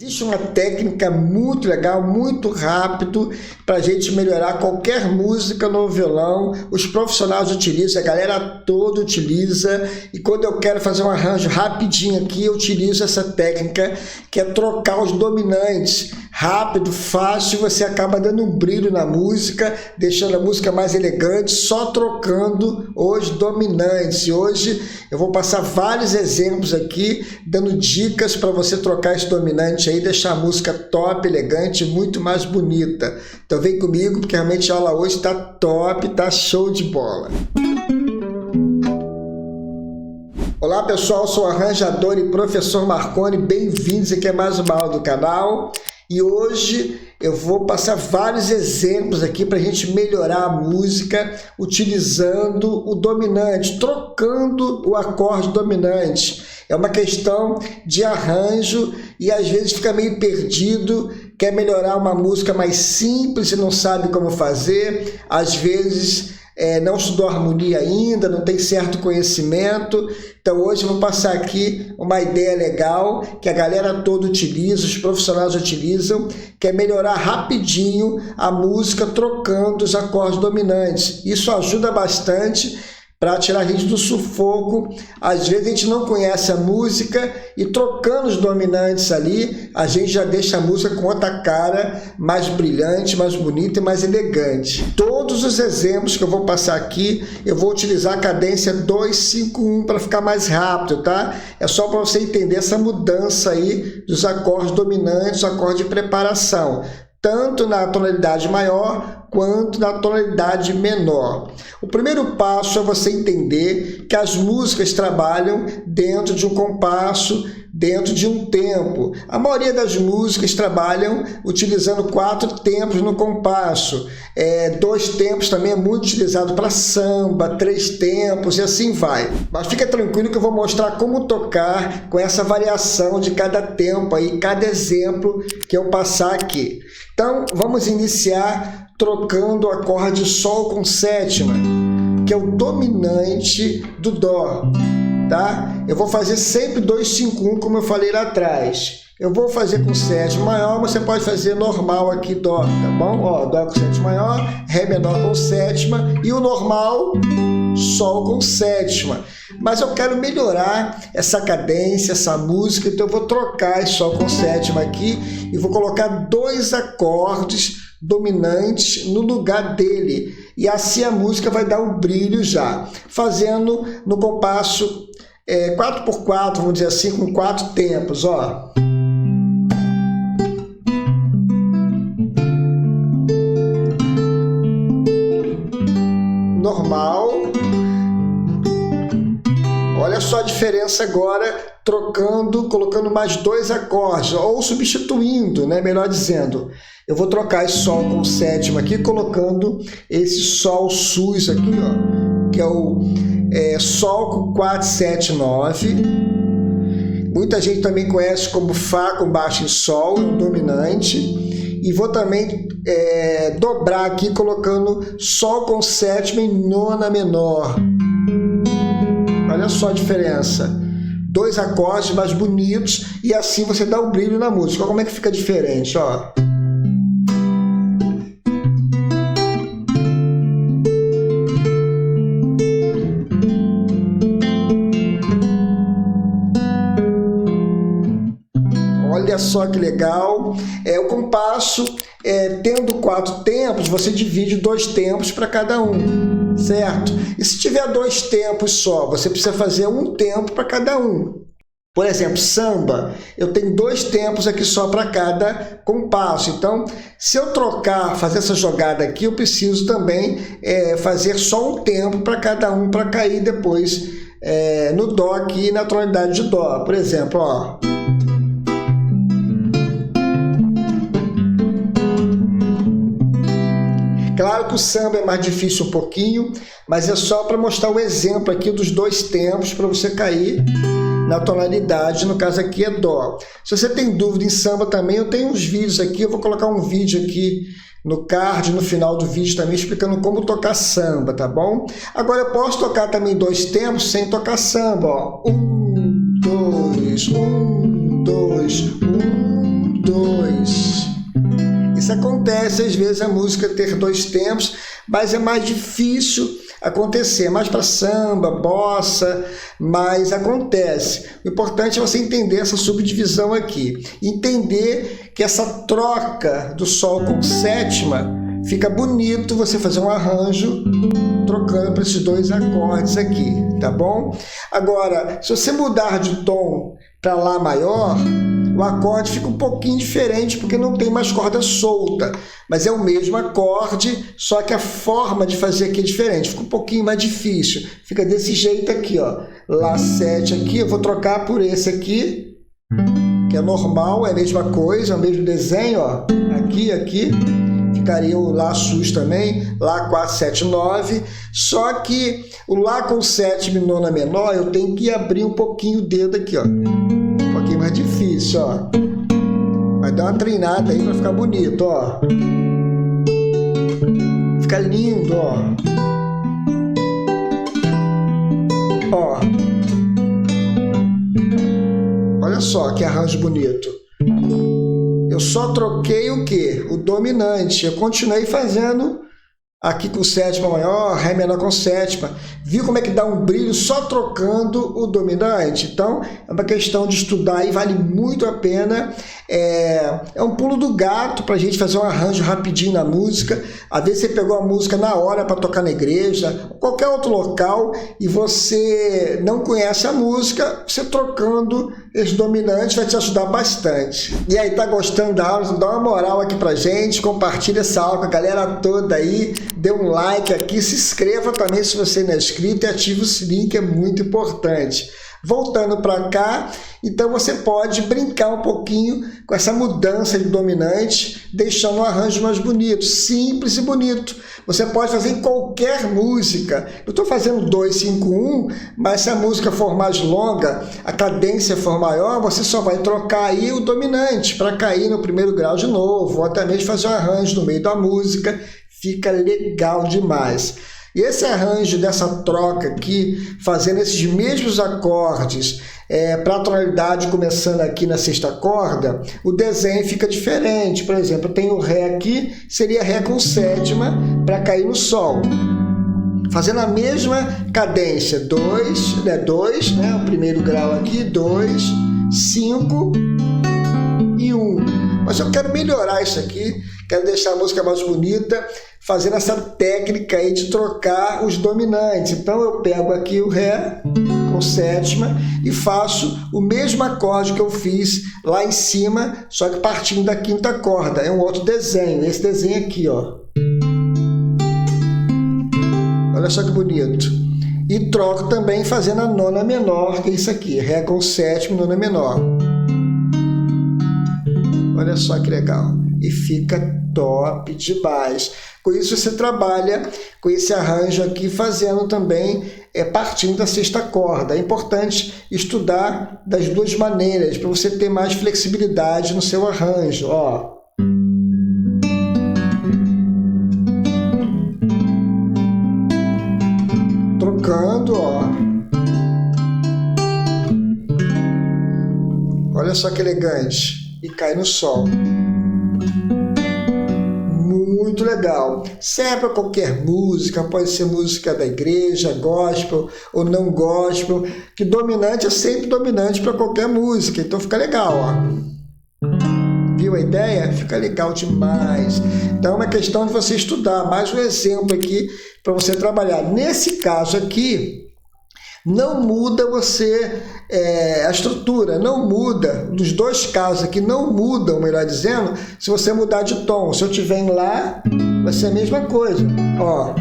Existe uma técnica muito legal, muito rápido, para a gente melhorar qualquer música no violão. Os profissionais utilizam, a galera toda utiliza, e quando eu quero fazer um arranjo rapidinho aqui, eu utilizo essa técnica, que é trocar os dominantes. Rápido, fácil, você acaba dando um brilho na música, deixando a música mais elegante, só trocando os dominantes. E hoje eu vou passar vários exemplos aqui, dando dicas para você trocar esse dominante aí, deixar a música top, elegante, muito mais bonita. Então vem comigo, porque realmente a aula hoje está top, está show de bola. Olá pessoal, sou o arranjador e professor Marconi, bem-vindos aqui a mais uma aula do canal. E hoje eu vou passar vários exemplos aqui para a gente melhorar a música utilizando o dominante, trocando o acorde dominante. É uma questão de arranjo e às vezes fica meio perdido, quer melhorar uma música mais simples e não sabe como fazer, às vezes não estudou harmonia ainda, não tem certo conhecimento. Então hoje eu vou passar aqui uma ideia legal que a galera toda utiliza, os profissionais utilizam, que é melhorar rapidinho a música trocando os acordes dominantes. Isso ajuda bastante para tirar a gente do sufoco. Às vezes a gente não conhece a música e trocando os dominantes ali, a gente já deixa a música com outra cara, mais brilhante, mais bonita e mais elegante. Todos os exemplos que eu vou passar aqui, eu vou utilizar a cadência 2-5-1 para ficar mais rápido, tá? É só para você entender essa mudança aí dos acordes dominantes, acorde de preparação, tanto na tonalidade maior quanto na tonalidade menor. O primeiro passo é você entender que as músicas trabalham dentro de um compasso, dentro de um tempo. A maioria das músicas trabalham utilizando 4 tempos no compasso. 2 tempos também é muito utilizado para samba, 3 tempos e assim vai. Mas fica tranquilo que eu vou mostrar como tocar com essa variação de cada tempo aí, cada exemplo que eu passar aqui. Então, vamos iniciar trocando o acorde Sol com sétima, que é o dominante do Dó, tá? Eu vou fazer sempre 2-5-1, como eu falei lá atrás. Eu vou fazer com sétima maior, mas você pode fazer normal aqui, Dó, tá bom? Ó, Dó com sétima maior, Ré menor com sétima e o normal, Sol com sétima. Mas eu quero melhorar essa cadência, essa música, então eu vou trocar esse Sol com sétima aqui e vou colocar 2 acordes dominantes no lugar dele. E assim a música vai dar um brilho já. Fazendo no compasso 4x4, vamos dizer assim, com 4 tempos, ó. Normal. Olha só a diferença agora, trocando, colocando mais 2 acordes, ou substituindo, né? Melhor dizendo. Eu vou trocar esse Sol com sétima aqui, colocando esse Sol sus aqui, ó, que é o Sol com 4, 7, 9. Muita gente também conhece como Fá com baixo em Sol, dominante. E vou também dobrar aqui, colocando Sol com sétima em nona menor. Olha só a diferença. 2 acordes mais bonitos e assim você dá um brilho na música. Olha como é que fica diferente, ó. Olha só que legal. O compasso, tendo 4 tempos, você divide 2 tempos para cada um, certo? E se tiver 2 tempos só, você precisa fazer 1 tempo para cada um. Por exemplo, samba, eu tenho 2 tempos aqui só para cada compasso. Então, se eu trocar, fazer essa jogada aqui, eu preciso também fazer só 1 tempo para cada um, para cair depois no Dó aqui, na tonalidade de Dó. Por exemplo, ó. Claro que o samba é mais difícil um pouquinho, mas é só para mostrar o exemplo aqui dos 2 tempos para você cair na tonalidade, no caso aqui é Dó. Se você tem dúvida em samba também, eu tenho uns vídeos aqui, eu vou colocar um vídeo aqui no card, no final do vídeo também, explicando como tocar samba, tá bom? Agora eu posso tocar também 2 tempos sem tocar samba, ó. 1, 2, 1, 2, 1, 2. Isso acontece às vezes a música ter 2 tempos, mas é mais difícil acontecer, mais para samba, bossa, mas acontece. O importante é você entender essa subdivisão aqui, entender que essa troca do sol com sétima fica bonito você fazer um arranjo trocando para esses 2 acordes aqui, tá bom? Agora, se você mudar de tom para Lá maior, o acorde fica um pouquinho diferente porque não tem mais corda solta, mas é o mesmo acorde, só que a forma de fazer aqui é diferente, fica um pouquinho mais difícil. Fica desse jeito aqui, ó. Lá 7 aqui, eu vou trocar por esse aqui, que é normal, é a mesma coisa, é o mesmo desenho, ó. Aqui. Ficaria o Lá sus também, Lá 4, 7, 9, só que o Lá com sétima e nona menor, eu tenho que abrir um pouquinho o dedo aqui, ó. Um pouquinho mais difícil, ó. Vai dar uma treinada aí para ficar bonito, ó. Fica lindo, ó. Ó. Olha só que arranjo bonito. Eu só troquei o quê? O dominante. Eu continuei fazendo aqui com sétima maior, Ré menor com sétima. Viu como é que dá um brilho só trocando o dominante? Então, é uma questão de estudar e vale muito a pena. É um pulo do gato para a gente fazer um arranjo rapidinho na música. Às vezes você pegou a música na hora para tocar na igreja, qualquer outro local, e você não conhece a música, você trocando esse dominante vai te ajudar bastante. E aí, tá gostando da aula? Dá uma moral aqui pra gente, compartilha essa aula com a galera toda aí, dê um like aqui, se inscreva também se você não é inscrito e ative o sininho, que é muito importante. Voltando para cá, então você pode brincar um pouquinho com essa mudança de dominante, deixando um arranjo mais bonito, simples e bonito. Você pode fazer em qualquer música. Eu estou fazendo 2, 5, 1, mas se a música for mais longa, a cadência for maior, você só vai trocar aí o dominante para cair no primeiro grau de novo, ou até mesmo fazer um arranjo no meio da música. Fica legal demais. E esse arranjo dessa troca aqui, fazendo esses mesmos acordes para a tonalidade começando aqui na sexta corda, o desenho fica diferente. Por exemplo, eu tenho o Ré aqui, seria Ré com sétima para cair no Sol. Fazendo a mesma cadência, 2, né, o primeiro grau aqui, 2, 5 e 1. Mas eu quero melhorar isso aqui, quero deixar a música mais bonita, fazendo essa técnica aí de trocar os dominantes. Então eu pego aqui o Ré com sétima e faço o mesmo acorde que eu fiz lá em cima, só que partindo da quinta corda. É um outro desenho, esse desenho aqui, ó. Olha só que bonito. E troco também fazendo a nona menor, que é isso aqui, Ré com sétima e nona menor. Olha só que legal. E fica top demais. Com isso você trabalha com esse arranjo aqui, fazendo também partindo da sexta corda. É importante estudar das duas maneiras, para você ter mais flexibilidade no seu arranjo. Ó. Trocando, ó. Olha só que elegante. E cai no Sol. Muito legal. Serve para qualquer música, pode ser música da igreja, gospel ou não gospel, que dominante é sempre dominante para qualquer música, então fica legal, ó. Viu a ideia? Fica legal demais. Então é uma questão de você estudar. Mais um exemplo aqui para você trabalhar. Nesse caso aqui, não muda a estrutura, não muda. Nos dois casos aqui não mudam, melhor dizendo, se você mudar de tom. Se eu estiver em Lá, vai ser a mesma coisa. Ó.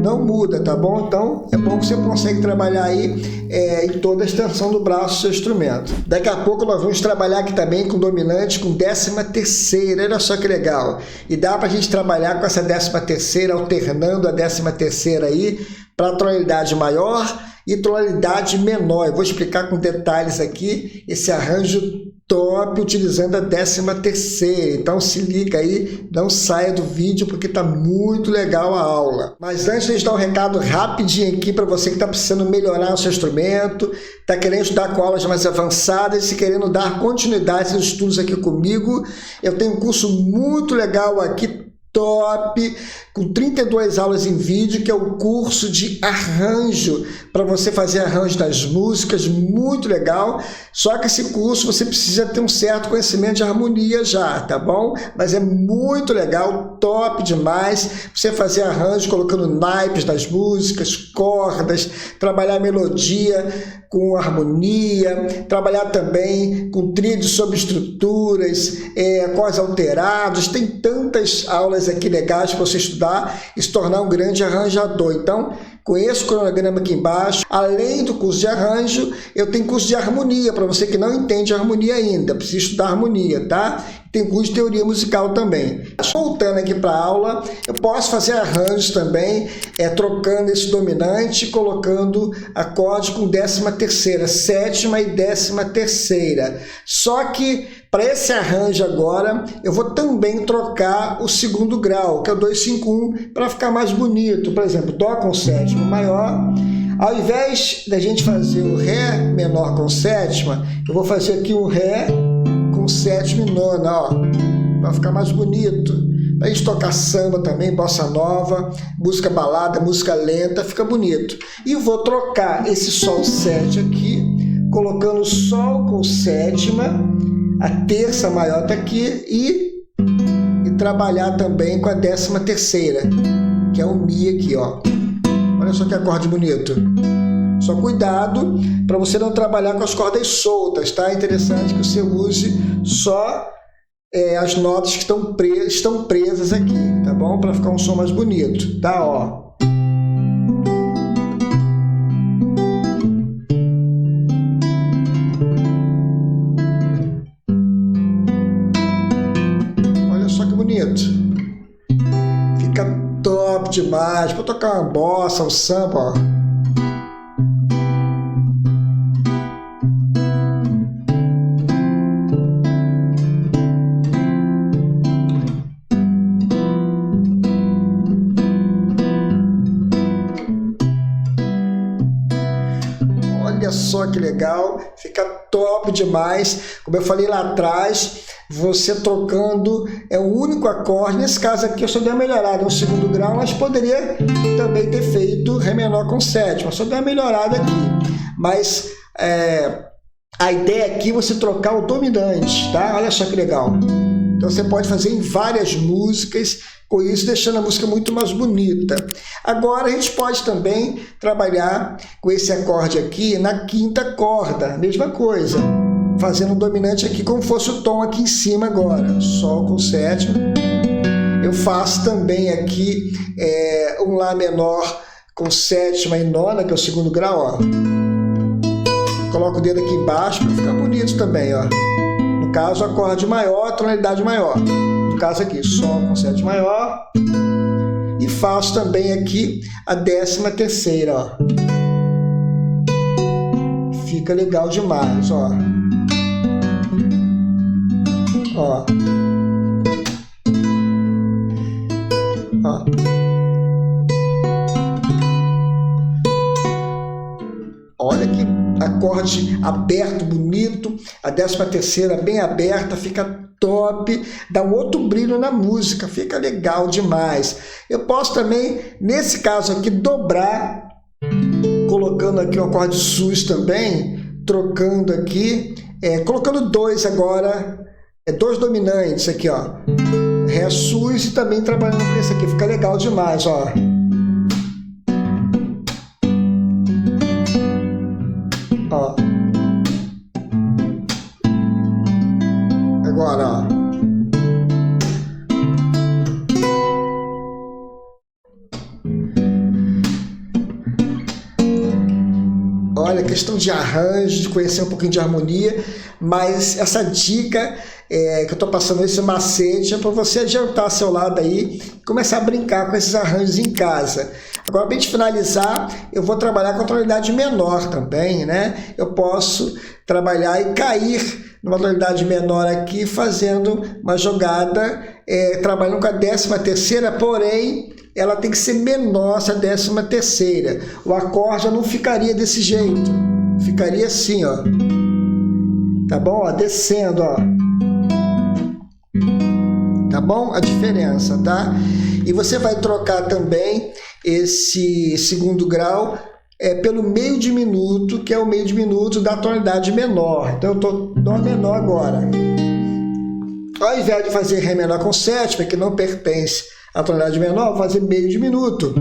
Não muda, tá bom? Então é bom que você consegue trabalhar aí em toda a extensão do braço do seu instrumento. Daqui a pouco nós vamos trabalhar aqui também com dominante com 13ª, olha só que legal. E dá pra gente trabalhar com essa 13ª, alternando a 13ª aí para tonalidade maior e tonalidade menor. Eu vou explicar com detalhes aqui esse arranjo top utilizando a 13ª. Então se liga aí, não saia do vídeo porque tá muito legal a aula. Mas antes de dar um recado rapidinho aqui para você que está precisando melhorar o seu instrumento, está querendo estudar com aulas mais avançadas e se querendo dar continuidade aos estudos aqui comigo, eu tenho um curso muito legal aqui, top, com 32 aulas em vídeo, que é o curso de arranjo, para você fazer arranjo das músicas, muito legal. Só que esse curso você precisa ter um certo conhecimento de harmonia já, tá bom? Mas é muito legal, top demais, você fazer arranjo colocando naipes das músicas, cordas, trabalhar melodia com harmonia, trabalhar também com tríades sobre estruturas, acordes alterados, tem tantas aulas aqui legais para você estudar e se tornar um grande arranjador. Então, conheça o cronograma aqui embaixo. Além do curso de arranjo, eu tenho curso de harmonia, para você que não entende harmonia ainda, precisa estudar harmonia, tá? Tem curso de teoria musical também. Voltando aqui para a aula, eu posso fazer arranjos também, trocando esse dominante, colocando acorde com 13ª, 7ª e 13ª. Só que para esse arranjo agora, eu vou também trocar o 2º grau, que é o 2-5-1, para ficar mais bonito. Por exemplo, Dó com 7ª maior. Ao invés da gente fazer o Ré menor com 7ª, eu vou fazer aqui um Ré com 7ª e 9ª, ó, para ficar mais bonito. Para a gente tocar samba também, bossa nova, música balada, música lenta, fica bonito. E vou trocar esse Sol 7 aqui, colocando Sol com 7ª, a terça maior está aqui, e trabalhar também com a 13ª, que é o Mi aqui, ó. Olha só que acorde bonito. Só cuidado para você não trabalhar com as cordas soltas, tá? É interessante que você use só as notas que estão presas aqui, tá bom? Para ficar um som mais bonito, tá? Ó. Olha só que bonito. Fica top demais. Vou tocar uma bossa, um samba, ó. Olha só que legal, fica top demais. Como eu falei lá atrás, você trocando é o único acorde. Nesse caso aqui eu só dei uma melhorada no 2º grau, mas poderia também ter feito Ré menor com 7ª, só dei uma melhorada aqui. Mas a ideia aqui é você trocar o dominante, tá? Olha só que legal. Então você pode fazer em várias músicas, com isso deixando a música muito mais bonita. Agora a gente pode também trabalhar com esse acorde aqui na 5ª corda, mesma coisa, fazendo o dominante aqui como fosse o tom aqui em cima agora, Sol com 7ª. Eu faço também aqui um Lá menor com 7ª e 9ª, que é o 2º grau, ó. Coloco o dedo aqui embaixo para ficar bonito também, ó. No caso, acorde maior, tonalidade maior. No caso aqui, Sol com 7ª maior. E faço também aqui a 13ª, ó. Fica legal demais, ó. Ó. Ó. Olha que acorde aberto, bonito. A 13ª bem aberta, fica top, dá um outro brilho na música, fica legal demais. Eu posso também, nesse caso aqui, dobrar, colocando aqui um acorde sus também, trocando aqui, colocando dois agora, dois dominantes aqui, ó, Ré sus, e também trabalhando com esse aqui, fica legal demais, ó. Ó. Agora, ó. Olha, questão de arranjo, de conhecer um pouquinho de harmonia, mas essa dica que eu estou passando, esse macete, é para você adiantar seu lado aí e começar a brincar com esses arranjos em casa. Agora, para a gente finalizar, eu vou trabalhar com a tonalidade menor também, né? Eu posso trabalhar e cair numa tonalidade menor aqui, fazendo uma jogada, trabalhando com a 13ª, porém, ela tem que ser menor, essa 13ª. O acorde não ficaria desse jeito, ficaria assim, ó. Tá bom? Ó, descendo, ó. Tá bom? A diferença, tá? E você vai trocar também esse segundo grau pelo meio diminuto, que é o meio diminuto da tonalidade menor. Então eu estou Dó menor agora. Ao invés de fazer Ré menor com sétima, que não pertence à tonalidade menor, vou fazer meio diminuto.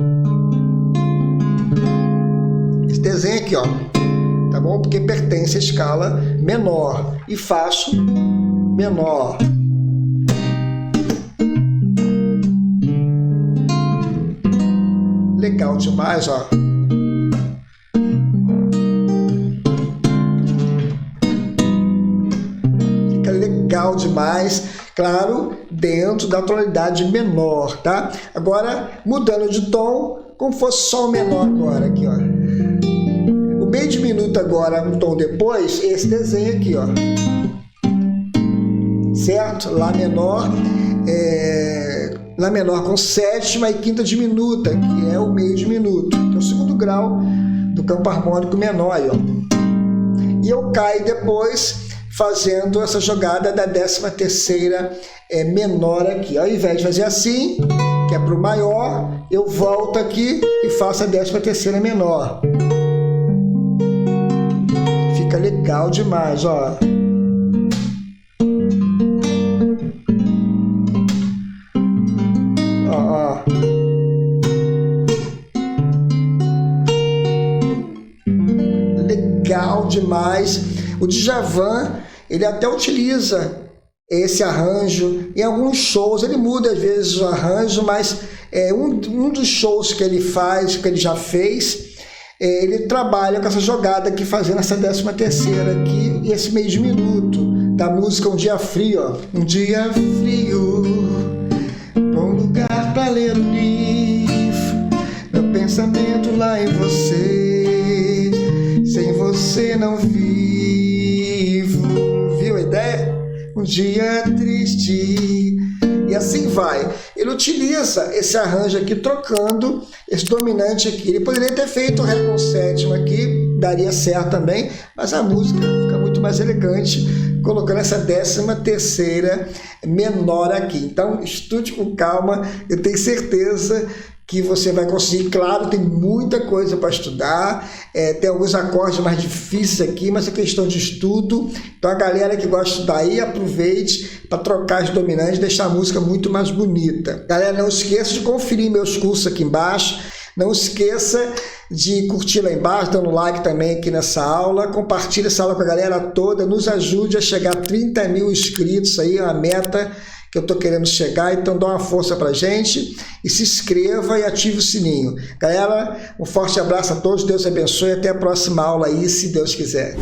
Esse desenho aqui, ó. Tá bom? Porque pertence à escala menor. E faço menor. Legal demais, ó. Fica legal demais, claro, dentro da tonalidade menor, tá? Agora, mudando de tom, como fosse só o menor agora, aqui, ó. O meio diminuto agora, um tom depois, esse desenho aqui, ó. Certo? Lá menor, Lá menor com sétima e quinta diminuta, que é o meio diminuto, que é o segundo grau do campo harmônico menor, aí, ó. E eu caio depois fazendo essa jogada da 13ª menor aqui. Ao invés de fazer assim, que é para o maior, eu volto aqui e faço a 13ª menor. Fica legal demais, ó. Legal demais. O Djavan, ele até utiliza esse arranjo em alguns shows, ele muda às vezes o arranjo, mas um dos shows que ele faz, que ele já fez, ele trabalha com essa jogada aqui, fazendo essa 13ª aqui e esse meio diminuto da música Um Dia Frio, ó. Um dia frio, bom lugar pra ler um livro, meu pensamento lá em você, sem você não vivo. Viu a ideia? Um dia triste. E assim vai. Ele utiliza esse arranjo aqui, trocando esse dominante aqui. Ele poderia ter feito o Ré com sétima aqui, daria certo também, mas a música fica muito mais elegante colocando essa 13ª menor aqui. Então, estude com calma, eu tenho certeza que você vai conseguir. Claro, tem muita coisa para estudar, tem alguns acordes mais difíceis aqui, mas é questão de estudo. Então a galera que gosta de estudar aí, aproveite para trocar as dominantes, deixar a música muito mais bonita. Galera, não esqueça de conferir meus cursos aqui embaixo, não esqueça de curtir lá embaixo, dando like também aqui nessa aula, compartilhe essa aula com a galera toda, nos ajude a chegar a 30 mil inscritos aí, é uma meta que eu estou querendo chegar, então dá uma força pra gente e se inscreva e ative o sininho. Galera, um forte abraço a todos, Deus abençoe, até a próxima aula aí, se Deus quiser.